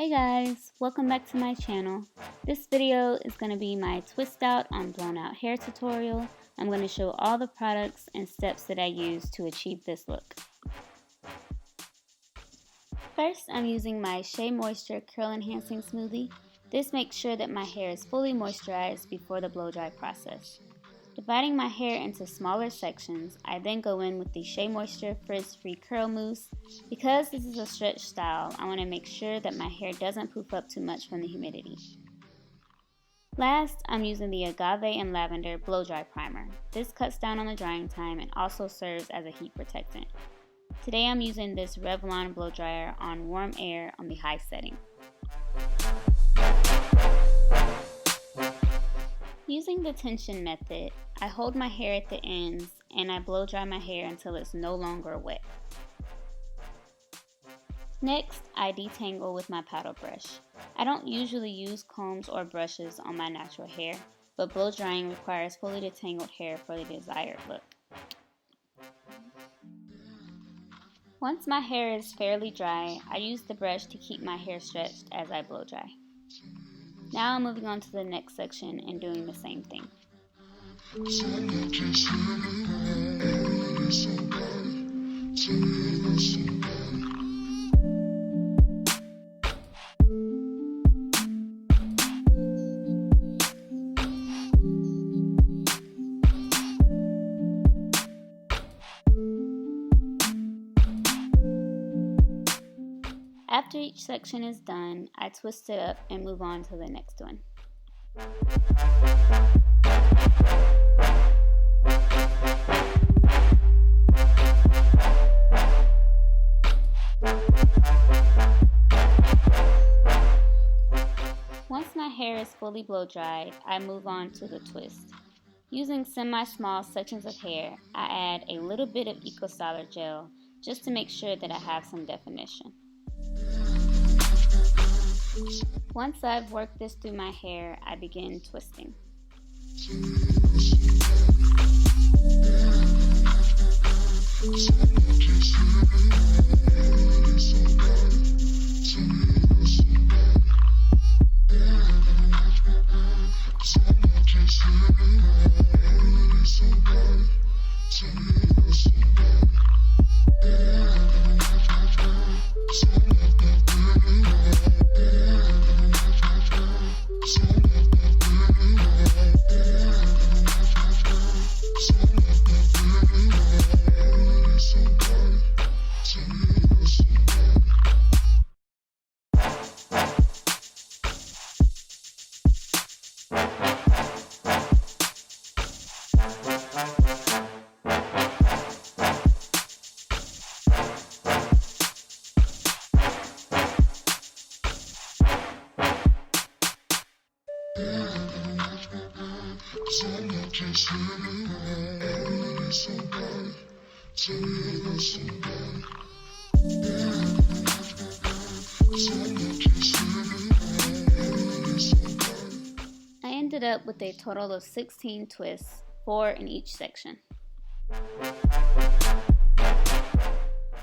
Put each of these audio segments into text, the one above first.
Hey guys, welcome back to my channel. This video is going to be my twist out on blown out hair tutorial. I'm going to show all the products and steps that I use to achieve this look. First, I'm using my Shea Moisture Curl Enhancing Smoothie. This makes sure that my hair is fully moisturized before the blow dry process. Dividing my hair into smaller sections, I then go in with the Shea Moisture Frizz Free Curl Mousse. Because this is a stretch style, I want to make sure that my hair doesn't poof up too much from the humidity. Last, I'm using the Agave and Lavender Blow Dry Primer. This cuts down on the drying time and also serves as a heat protectant. Today I'm using this Revlon blow dryer on warm air on the high setting. Using the tension method, I hold my hair at the ends and I blow dry my hair until it's no longer wet. Next, I detangle with my paddle brush. I don't usually use combs or brushes on my natural hair, but blow drying requires fully detangled hair for the desired look. Once my hair is fairly dry, I use the brush to keep my hair stretched as I blow dry. Now I'm moving on to the next section and doing the same thing. After each section is done, I twist it up and move on to the next one. Once my hair is fully blow dried, I move on to the twist. Using semi-small sections of hair, I add a little bit of EcoStyle gel just to make sure that I have some definition. Once I've worked this through my hair, I begin twisting. I ended up with a total of 16 twists, 4 in each section.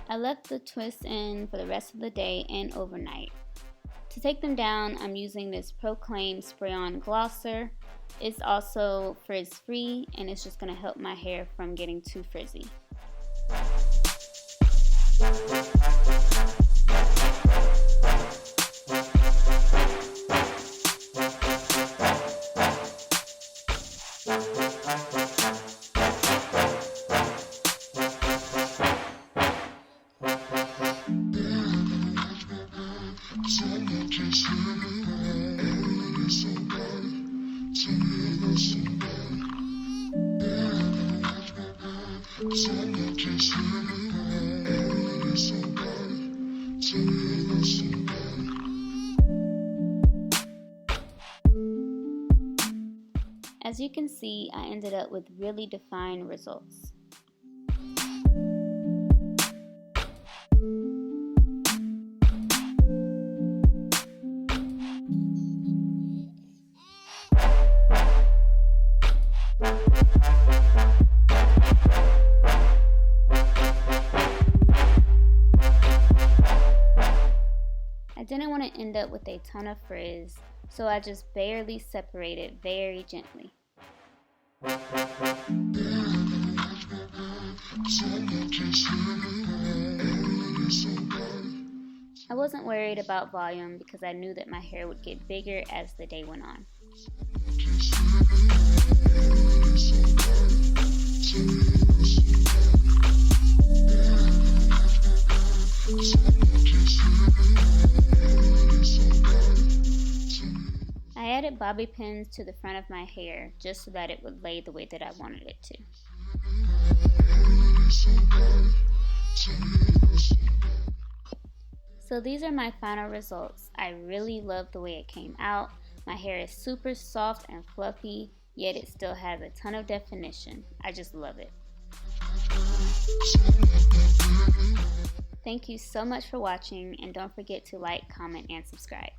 I left the twists in for the rest of the day and overnight. To take them down, I'm using this Proclaim Spray-On Glosser. It's also frizz free and it's just going to help my hair from getting too frizzy. As you can see, I ended up with really defined results. didn't want to end up with a ton of frizz, so I just barely separate it very gently. I wasn't worried about volume because I knew that my hair would get bigger as the day went on. I added bobby pins to the front of my hair just so that it would lay the way that I wanted it to. So these are my final results. I really love the way it came out. My hair is super soft and fluffy, yet it still has a ton of definition. I just love it. Thank you so much for watching, and don't forget to like, comment, and subscribe.